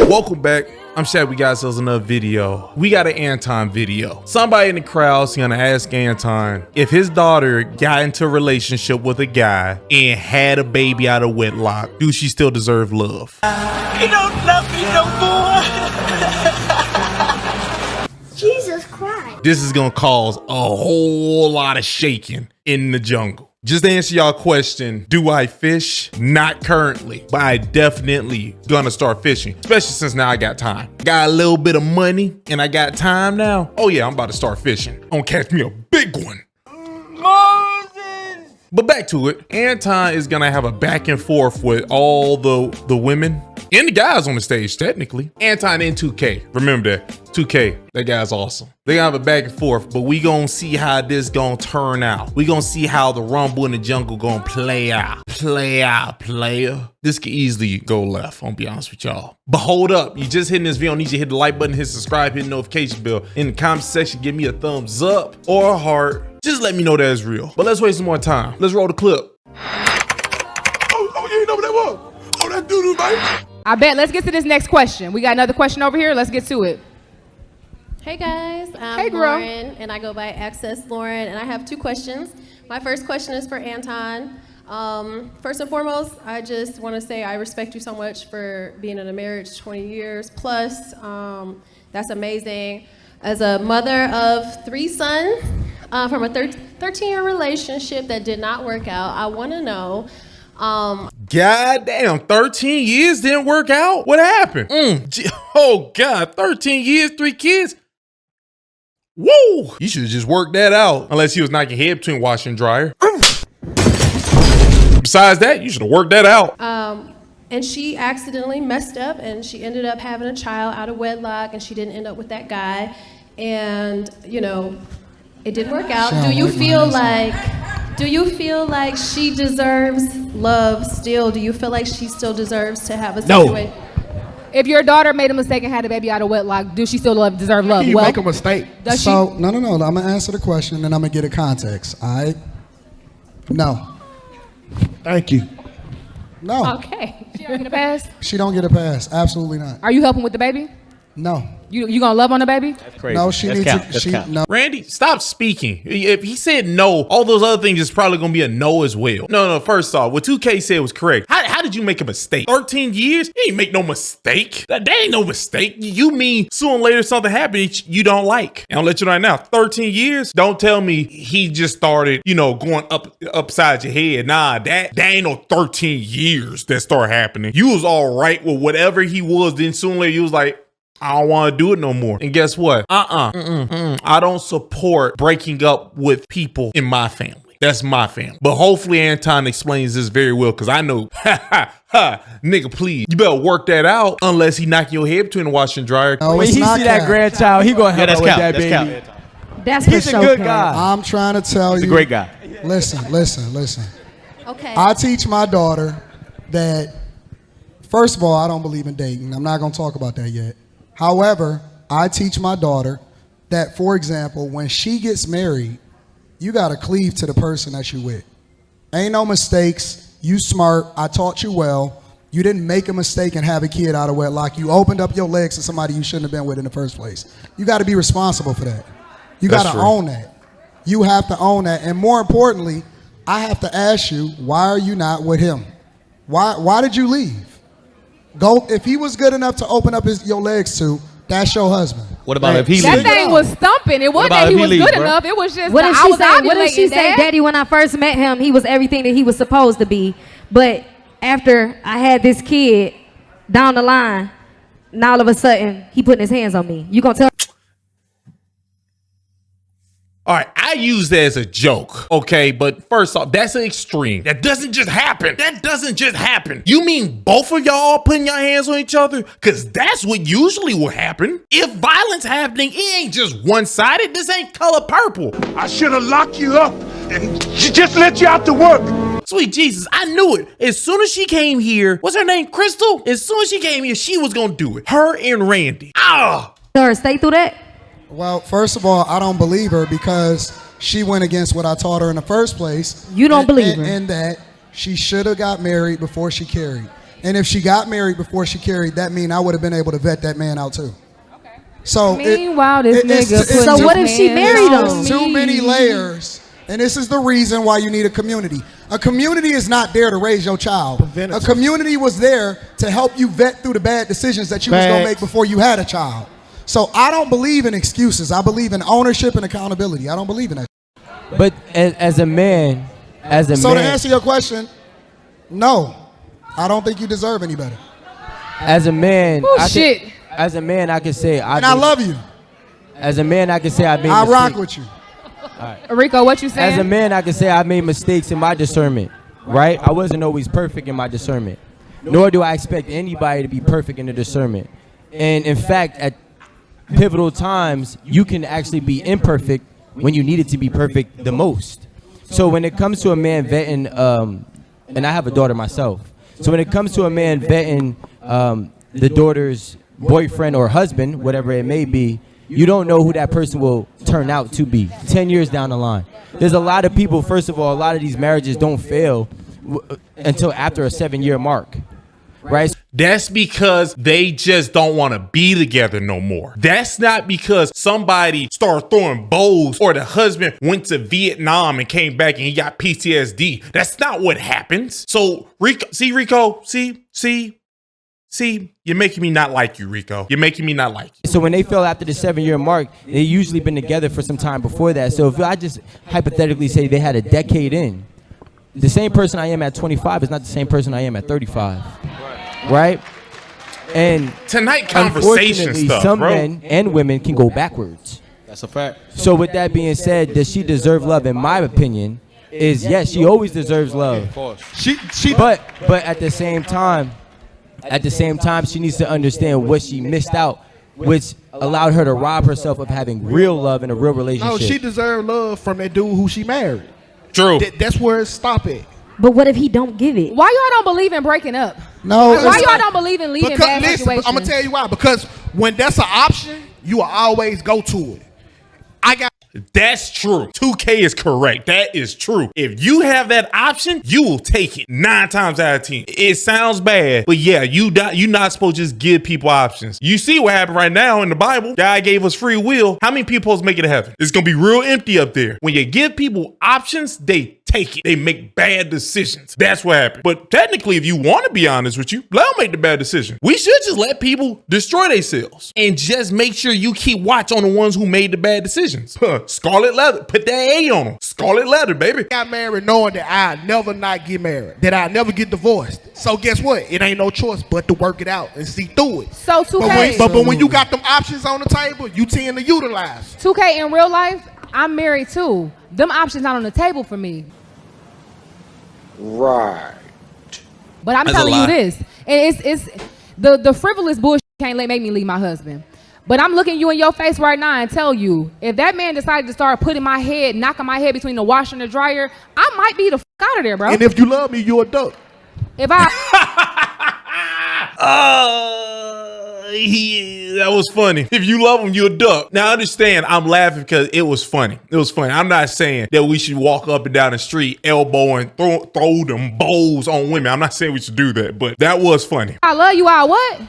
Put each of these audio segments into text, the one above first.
Welcome back. I'm Shad. We got ourselves another video. We got an Anton video. Somebody in the crowd's gonna ask Anton if his daughter got into a relationship with a guy and had a baby out of wedlock, do she still deserve love? You don't love me no more. Jesus Christ. This is gonna cause a whole lot of shaking in the jungle. Just to answer y'all question, do I fish? Not currently, but I definitely gonna start fishing, especially since now I got time. Got a little bit of money and I got time now. Oh yeah, I'm about to start fishing. I'm gonna catch me a big one. Moses! But back to it, Anton is gonna have a back and forth with all the women and the guys on the stage, technically. Anton in 2K, remember that, 2K, that guy's awesome. They gonna have a back and forth, but we gonna see how this gonna turn out. We gonna see how the rumble in the jungle gonna play out. Play out, player. This could easily go left, I'll be honest with y'all. But hold up, you just hitting this video, need you to hit the like button, hit subscribe, hit the notification bell. In the comment section, give me a thumbs up or a heart. Just let me know that it's real. But let's waste some more time. Let's roll the clip. Oh, you ain't know what that was? Oh, that doo-doo, baby. I bet. Let's get to this next question. We got another question over here. Let's get to it. Hey guys, I'm Hey, girl. Lauren, and I go by Access Lauren, and I have two questions. My first question is for Anton. First and foremost, I just want to say I respect you so much for being in a marriage 20 years plus. That's amazing. As a mother of 3 sons from a 13-year relationship that did not work out, I want to know. God damn, 13 years didn't work out? What happened? Oh God, 13 years, 3 kids? Woo! You should have just worked that out. Unless he was knocking head between washer and dryer. Besides that, you should have worked that out. And she accidentally messed up and she ended up having a child out of wedlock and she didn't end up with that guy. And, you know, it didn't work out. Do you feel like she deserves love still? Do you feel like she still deserves to have a situation? If your daughter made a mistake and had a baby out of wedlock, do she still deserve love? You make a mistake. Does So, no. I'm going to answer the question and then I'm going to get a context. All right? No. Thank you. No. Okay. She don't get a pass? She don't get a pass. Absolutely not. Are you helping with the baby? No. You gonna love on the baby? That's crazy. No, she needs to. No. Randy, stop speaking. If he said no, all those other things is probably gonna be a no as well. No, first off, what 2K said was correct. How did you make a mistake? 13 years? You ain't make no mistake. That ain't no mistake. You mean sooner or later something happened you don't like. And I'll let you know right now, 13 years? Don't tell me he just started, going upside your head. Nah, that ain't no 13 years that started happening. You was all right with whatever he was, then sooner or later you was like, I don't want to do it no more. And guess what? I don't support breaking up with people in my family. That's my family. But hopefully Anton explains this very well, because I know, nigga, please, you better work that out unless he knock your head between the washer and dryer. No, When it's he not see that cap. grandchild, he gonna help out with that baby. That's He's a good guy. I'm trying to tell He's you. a great guy. Listen. Okay. I teach my daughter that, first of all, I don't believe in dating. I'm not going to talk about that yet. However, I teach my daughter that, for example, when she gets married, you got to cleave to the person that you with. Ain't no mistakes. You smart. I taught you well. You didn't make a mistake and have a kid out of wedlock. You opened up your legs to somebody you shouldn't have been with in the first place. You got to be responsible for that. You got to own that. You have to own that. And more importantly, I have to ask you, why are you not with him? Why did you leave? Go, if he was good enough to open up your legs to, that's your husband. What about if he That leaves? thing was thumping. It wasn't about that if he he was leaves, good bro? enough. It was just What if I she was say? What if she ovulating, say, Dad? Daddy, when I first met him, he was everything that he was supposed to be, but after I had this kid down the line, now all of a sudden he putting his hands on me. You gonna tell? All right, I use that as a joke, okay? But first off, that's an extreme. That doesn't just happen. You mean both of y'all putting your hands on each other? Because that's what usually will happen. If violence happening, it ain't just one-sided. This ain't color purple. I should have locked you up and just let you out to work. Sweet Jesus, I knew it. As soon as she came here, what's her name, Crystal? As soon as she came here, she was gonna do it. Her and Randy. Sir, stay through that. Well, first of all, I don't believe her because she went against what I taught her in the first place. You don't believe her. And that she should have got married before she carried. And if she got married before she carried, that mean I would have been able to vet that man out too. So Meanwhile, this nigga. So what if she married him? There's too many layers, and this is the reason why you need a community. A community is not there to raise your child. A community was there to help you vet through the bad decisions that you was gonna make before you had a child. So I don't believe in excuses. I believe in ownership and accountability. I don't believe in that. But as a man, So to answer your question, no, I don't think you deserve any better. As a man, shit. As a man, I can say And I love you. As a man, I can say I made. I rock with you. Rico, what you saying? As a man, I can say I made mistakes in my discernment. Right? I wasn't always perfect in my discernment. Nor do I expect anybody to be perfect in the discernment. And in fact, at pivotal times, you can actually be imperfect when you need it to be perfect the most. So when it comes to a man vetting, and I have a daughter myself. So when it comes to a man vetting the daughter's boyfriend or husband, whatever it may be, you don't know who that person will turn out to be 10 years down the line. There's a lot of people, first of all, a lot of these marriages don't fail until after a 7-year mark, right? That's because they just don't want to be together no more. That's not because somebody started throwing bows or the husband went to Vietnam and came back and he got PTSD. That's not what happens. So Rico, you're making me not like you, Rico. You're making me not like you. So when they fell after the 7-year mark, they usually been together for some time before that. So if I just hypothetically say they had a decade in, the same person I am at 25 is not the same person I am at 35. Right? And tonight conversation stuff, some bro. men and women can go backwards. That's a fact. So with that being said, does she deserve love? In my opinion, is yes, she always deserves love. But at the same time, she needs to understand what she missed out, which allowed her to rob herself of having real love in a real relationship. No, she deserved love from that dude who she married. True. That's where it stopped at. But what if he don't give it? Why y'all don't believe in breaking up? No. Why y'all don't believe in leaving bad situations? I'm gonna tell you why. Because when that's an option, you will always go to it. That's true. 2K is correct. That is true. If you have that option, you will take it 9 times out of 10. It sounds bad, but yeah, you're not supposed to just give people options. You see what happened right now in the Bible. God gave us free will. How many people supposed to make it to heaven? It's gonna be real empty up there. When you give people options, they take it. They make bad decisions. That's what happened. But technically, if you want to be honest with you, let them make the bad decision. We should just let people destroy themselves and just make sure you keep watch on the ones who made the bad decisions. Scarlet leather. Put that A on them. Scarlet leather, baby. I got married knowing that I'd never not get married, that I'd never get divorced. So guess what? It ain't no choice but to work it out and see through it. So 2K. But when you got them options on the table, you tend to utilize. 2K in real life, I'm married too. Them options not on the table for me. Right. But I'm telling you this, and it's the frivolous bullshit can't make me leave my husband. But I'm looking you in your face right now and tell you, if that man decided to start putting my head, knocking my head between the washer and the dryer, I might be the out of there, bro. And if you love me, you a duck. If I that was funny. If you love him, you a duck. Now understand, I'm laughing because it was funny. It was funny. I'm not saying that we should walk up and down the street elbowing, throw them bowls on women. I'm not saying we should do that, but that was funny. I love you, I what?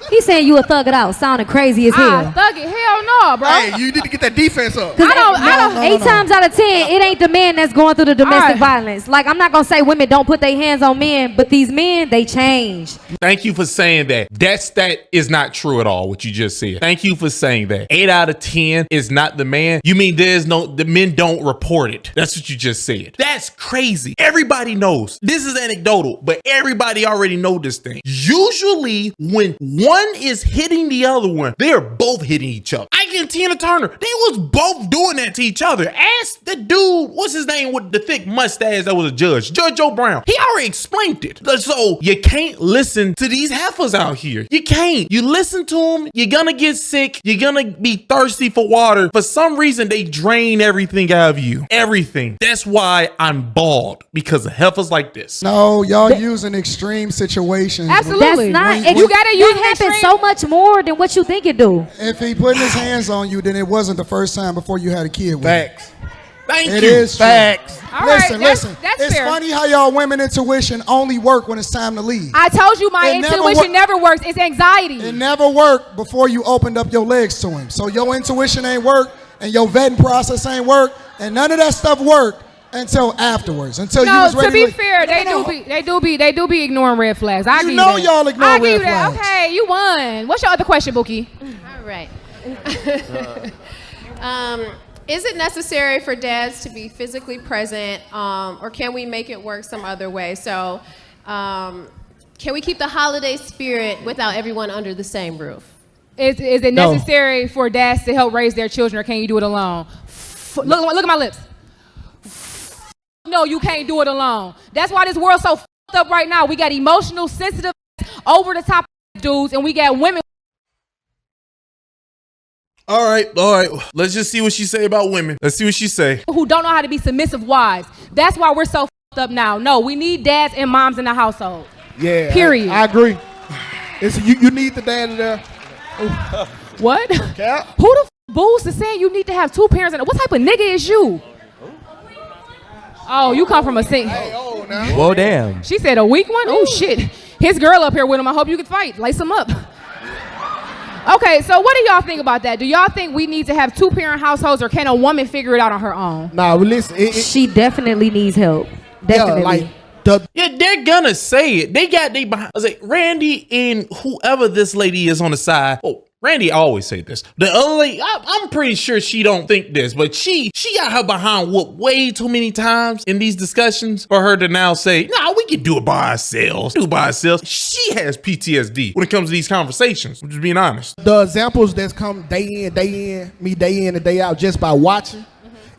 He's saying you a thug it out, sounding crazy as hell. Thug it, hell no, bro. Hey, you need to get that defense up. I don't. 8 times out of 10, it ain't the man that's going through the domestic violence. Like, I'm not gonna say women don't put their hands on men, but these men, they change. Thank you for saying that. That is not true at all, what you just said. Thank you for saying that. 8 out of 10 is not the man. You mean the men don't report it. That's what you just said. That's crazy. Everybody knows. This is anecdotal, but everybody already know this thing. Usually, when one is hitting the other one, they're both hitting each other. Ike and Tina Turner, they was both doing that to each other. Ask the dude, what's his name with the thick mustache that was a judge, Judge Joe Brown. He already explained it. So you can't listen to these heifers out here. You can't. You listen to them, you're gonna get sick. You're gonna be thirsty for water. For some reason, they drain everything out of you. Everything. That's why I'm bald, because of heifers like this. No, y'all using extreme situations. Absolutely. That's not. If you gotta use that happens so much more than what you think it do. If he putting his hands on you, then it wasn't the first time before you had a kid with him. Facts. Thank It you. is true. Facts. All right, Listen. that's It's fair. funny how y'all women intuition only work when it's time to leave. I told you my It never intuition wor- never works. It's anxiety. It never worked before you opened up your legs to him. So your intuition ain't work, and your vetting process ain't work, and none of that stuff worked until afterwards. Until you No, was ready to be leave. fair, No. they do be ignoring red flags. I You give know that. y'all ignore I give red you that. flags. Okay, you won. What's your other question, Bookie? All right. Is it necessary for dads to be physically present, or can we make it work some other way? So, can we keep the holiday spirit without everyone under the same roof? Is it necessary for dads to help raise their children, or can you do it alone? Look at my lips. No, you can't do it alone. That's why this world's so fucked up right now. We got emotional, sensitive, over the top dudes, and we got women. All right. Let's just see what she say about women. Let's see what she say. Who don't know how to be submissive wives. That's why we're so fucked up now. No, we need dads and moms in the household. Yeah. Period. I agree. You need the dad in there. What? Cap. Who the boost is saying you need to have two parents? What type of nigga is you? Oh, you come from a sing. Well, damn. She said a weak one? Oh, shit. His girl up here with him. I hope you can fight. Lace him up. Okay, so what do y'all think about that? Do y'all think we need to have two-parent households, or can a woman figure it out on her own? Nah, well, listen. She definitely needs help. Definitely. Yeah, they're gonna say it. They behind. I was like, Randy and whoever this lady is on the side. Oh, Randy always say this. The other lady, I'm pretty sure she don't think this, but she got her behind whooped way too many times in these discussions for her to now say, nah, we can do it by ourselves. She has PTSD when it comes to these conversations. I'm just being honest. The examples that's come day in, day in and day out just by watching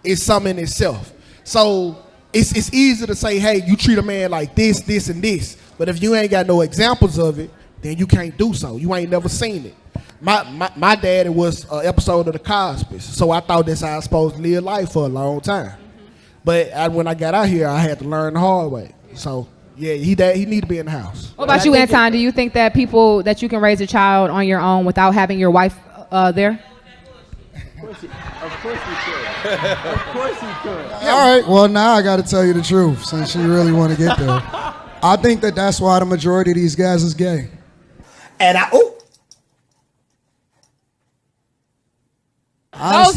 is something in itself. So it's easy to say, hey, you treat a man like this, this, and this. But if you ain't got no examples of it, then you can't do so. You ain't never seen it. My daddy was an episode of the Cosby's, so I thought that's how I was supposed to live life for a long time. But when I got out here, I had to learn the hard way. So yeah, he need to be in the house. What about you, Anton? Do you think that you can raise a child on your own without having your wife there? Of course you could. All right, well, now I got to tell you the truth, since you really want to get there. I think that's why the majority of these guys is gay. And Those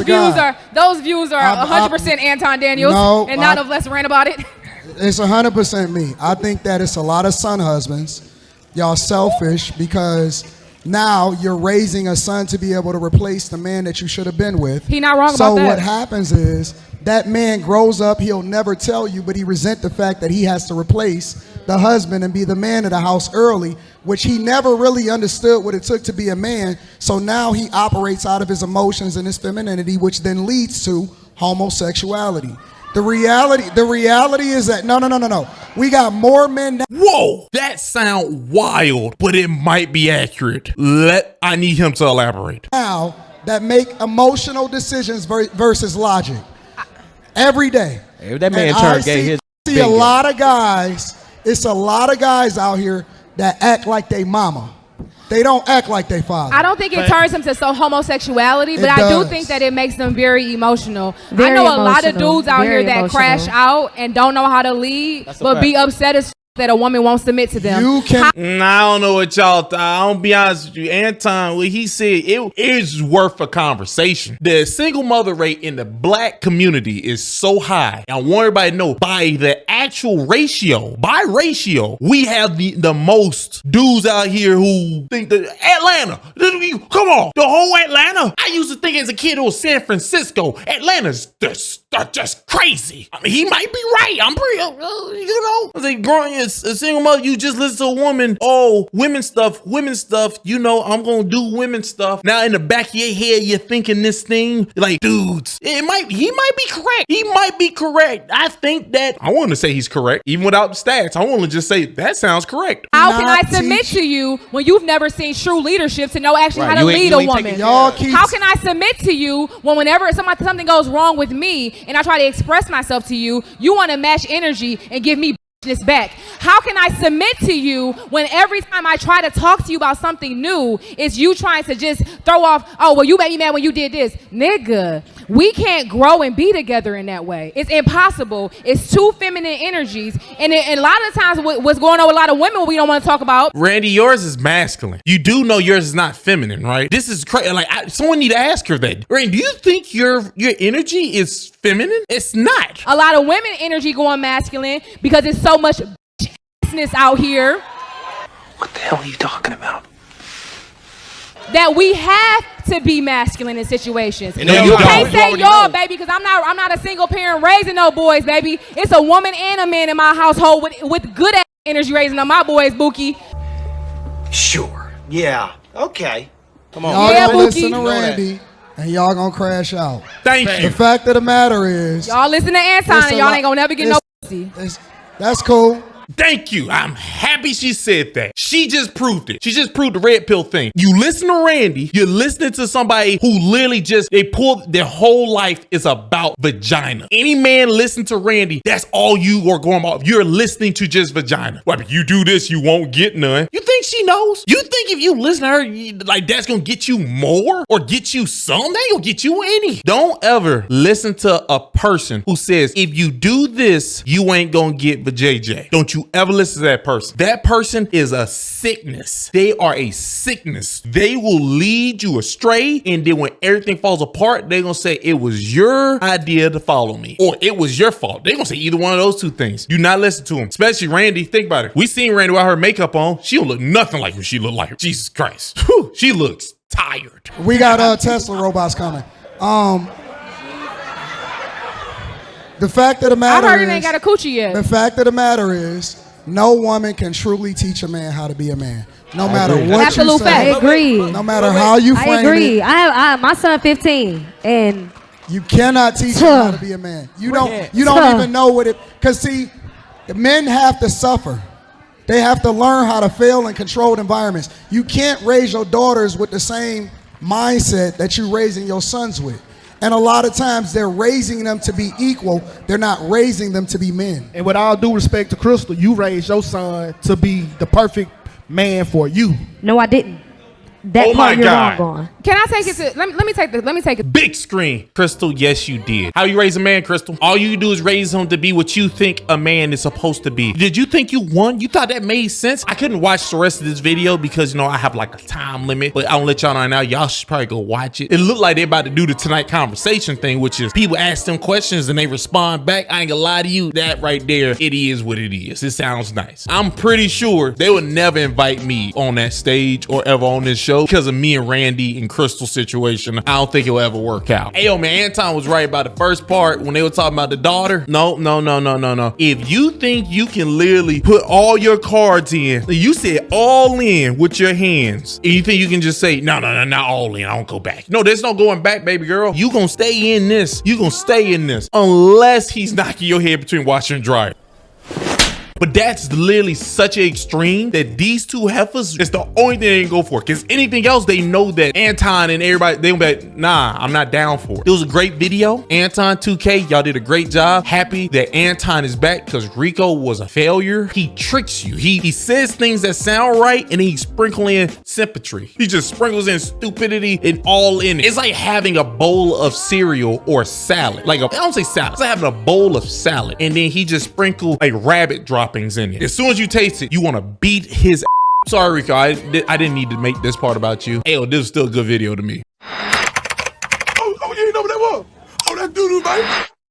views are 100% Anton Daniels, and none of us ran about it. It's 100% me. I think that it's a lot of son husbands. Y'all selfish because now you're raising a son to be able to replace the man that you should have been with. He not wrong about that. So what happens is that man grows up, he'll never tell you, but he resent the fact that he has to replace the husband and be the man of the house early, which he never really understood what it took to be a man. So now he operates out of his emotions and his femininity, which then leads to homosexuality. The reality is that no. We got more men. Whoa, that sound wild, but it might be accurate. I need him to elaborate. Now that make emotional decisions versus logic every day. If that man turned gay, his see a lot of guys. It's a lot of guys out here that act like they mama. They don't act like they father. I don't think it turns them to homosexuality, but I do think that it makes them very emotional. I know a lot of dudes out here that crash out and don't know how to lead, but be upset as that a woman won't submit to them. I don't know what y'all thought. I'll be honest with you. Anton, what he said, it is worth a conversation. The single mother rate in the black community is so high. I want everybody to know by the actual ratio, we have the most dudes out here who think that Atlanta, come on, the whole Atlanta. I used to think as a kid it was San Francisco. Atlanta's just crazy. I mean, he might be right. I'm pretty, I was like, growing as a single mother, you just listen to a woman, oh, women stuff, I'm gonna do women stuff. Now in the back of your head, you're thinking this thing, like, dudes, he might be correct. I think that, I want to say he's correct, even without the stats. I want to just say, that sounds correct. How can I submit to you when you've never seen true leadership to know actually how to lead a woman? How can I submit to you whenever something goes wrong with me and I try to express myself to you, you want to match energy and give me this back? How can I submit to you when every time I try to talk to you about something new, it's you trying to just throw off, oh, well, you made me mad when you did this. Nigga, We can't grow and be together in that way. It's impossible. It's two feminine energies. And a lot of times what's going on with a lot of women we don't want to talk about. Randy, yours is masculine. You do know yours is not feminine, right? This is crazy. Like, someone need to ask her that. Randy, do you think your energy is feminine? It's not. A lot of women energy going masculine because there's so much business out here. What the hell are you talking about? That we have to be masculine in situations. No, you you can't don't. say y'all, baby, because I'm not a single parent raising no boys, baby. It's a woman and a man in my household with good ass energy raising on my boys, Bookie. Sure. Yeah. Okay. Come on. Y'all Yeah, gonna listen Bookie. to Randy, and y'all gonna crash out. Thank The you. fact of the matter is, Y'all listen to Anton and y'all ain't gonna never get no pussy. that's cool. Thank you. I'm happy she said that. She just proved it. She just proved the red pill thing. You listen to Randy, you're listening to somebody who literally they pulled their whole life is about vagina. Any man listen to Randy, that's all you are going about. You're listening to just vagina. Well, if you do this, you won't get none. You think she knows? You think if you listen to her, like that's gonna get you more or get you some? That ain't gonna get you any. Don't ever listen to a person who says, if you do this, you ain't gonna get vajayjay. Don't you ever listen to that person. That person is a sickness. They are a sickness. They will lead you astray, and then when everything falls apart, they're gonna say it was your idea to follow me, or it was your fault. They're gonna say either one of those two things. Do not listen to them, especially Randy. Think about it. We seen Randy without her makeup on. She don't look nothing like what she looked like. Jesus Christ. Whew, she looks tired. We got Tesla robots coming. The fact of the matter I heard is, it ain't got a coochie yet. the fact of the matter is, no woman can truly teach a man how to be a man. No matter what Absolute you fact. say. I agree. No matter how you I frame agree. it, I have my son 15, and you cannot teach him how to be a man. You don't even know what it. Cause see, the men have to suffer. They have to learn how to fail in controlled environments. You can't raise your daughters with the same mindset that you're raising your sons with. And a lot of times they're raising them to be equal. They're not raising them to be men. And with all due respect to Crystal, you raised your son to be the perfect man for you. no, I didn't. That Oh part my you're God. wrong on. Can I take it to, let me take it. Big screen. Crystal, yes, you did. How you raise a man, Crystal? All you do is raise him to be what you think a man is supposed to be. Did you think you won? You thought that made sense? I couldn't watch the rest of this video because, you know, I have like a time limit, but I don't let y'all know now. Y'all should probably go watch it. It looked like they're about to do the Tonight Conversation thing, which is people ask them questions and they respond back. I ain't gonna lie to you. That right there, it is what it is. It sounds nice. I'm pretty sure they would never invite me on that stage or ever on this show because of me and Randy and Crystal situation. I don't think it'll ever work out. Hey, yo, man, Anton was right about the first part when they were talking about the daughter. No. If you think you can literally put all your cards in, you said all in with your hands, and you think you can just say, no, not all in, I don't go back. No, there's no going back, baby girl. You gonna stay in this. You gonna stay in this unless he's knocking your head between washer and dryer. But that's literally such an extreme that these two heifers is the only thing they can go for. Because anything else, they know that Anton and everybody, they'll be like, nah, I'm not down for it. It was a great video. Anton 2K, y'all did a great job. Happy that Anton is back because Rico was a failure. He tricks you. He says things that sound right and he sprinkles in sympathy. He just sprinkles in stupidity and all in it. It's like having a bowl of cereal or salad. I don't say salad. It's like having a bowl of salad and then he just sprinkled like rabbit droppings in it. As soon as you taste it, you want to beat his ass. Sorry, Rico. I didn't need to make this part about you. Hey, this is still a good video to me. Oh, you ain't know what that was? Oh, that doo-doo, baby.